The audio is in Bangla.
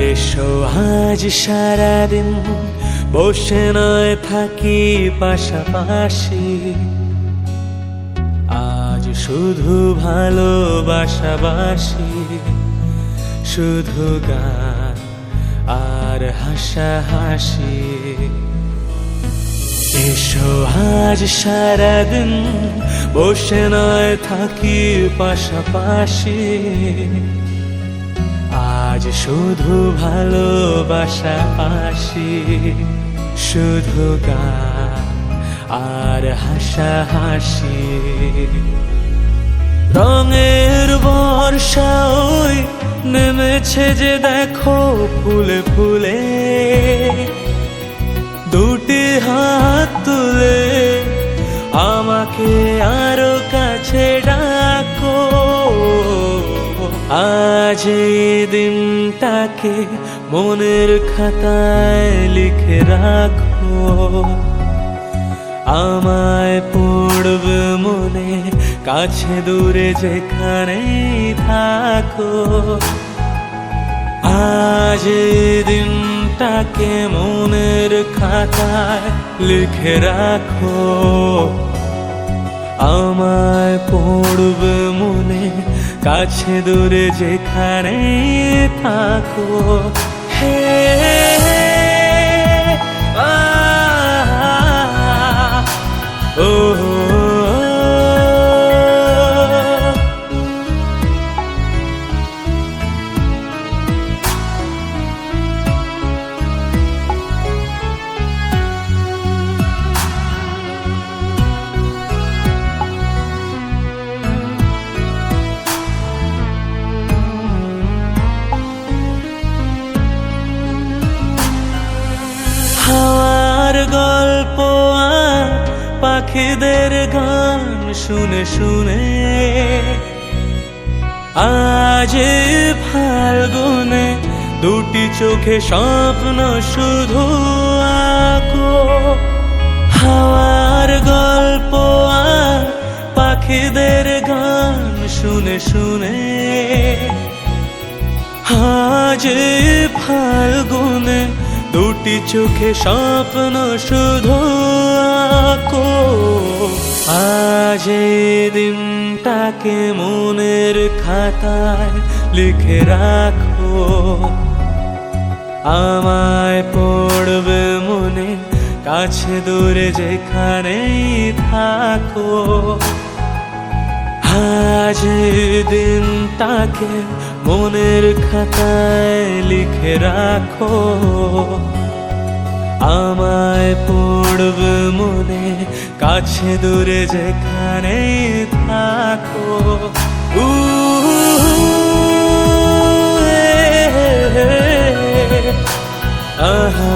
এসো আজ সারাদিন বসে নয় থাকি পাশাপাশি, আজ শুধু ভালোবাসাবাসি, শুধু গান আর হাসাহাসি। এসো আজ সারাদিন বসে নয় থাকি পাশাপাশি, আজ শুধু ভালোবাসাবাসি, শুধু গান আর হাসাহাসি। রঙের বর্ষা ওই নেমেছে যে দেখো ফুলে ফুলে, দুটি হাত তুলে আমাকে আরো কাছে ডাকো। আজ এই দিনটাকে মনের খাতায় লিখে রাখো, আমায় পড়বে মনে কাছে দূরে যেখানেই থাকো। আজ এই দিনটাকে মনের খাতায় লিখে রাখো, আমায় পড়বে মনে কাছে দূরে যেখানেই থাকো। হে ও হাওয়ার গল্প আর পাখিদের গান শুনে শুনে, আজ ফাল্গুনে দুটি চোখে স্বপ্ন শুধু আঁকো। হাওয়ার গল্প আর পাখিদের গান শুনে শুনে, আজ ফাল্গুনে দুটি চোখে স্বপ্ন শুধু আঁকো। আজ এই দিনটাকে মনের খাতায় লিখে রাখো, আমায় পড়বে মনে কাছে দূরে যেখানেই থাকো। আজ এই দিনটাকে মনের খাতায় লিখে রাখো, আমায় পড়বে মনে কাছে দূরে যেখানেই থাকো। আহা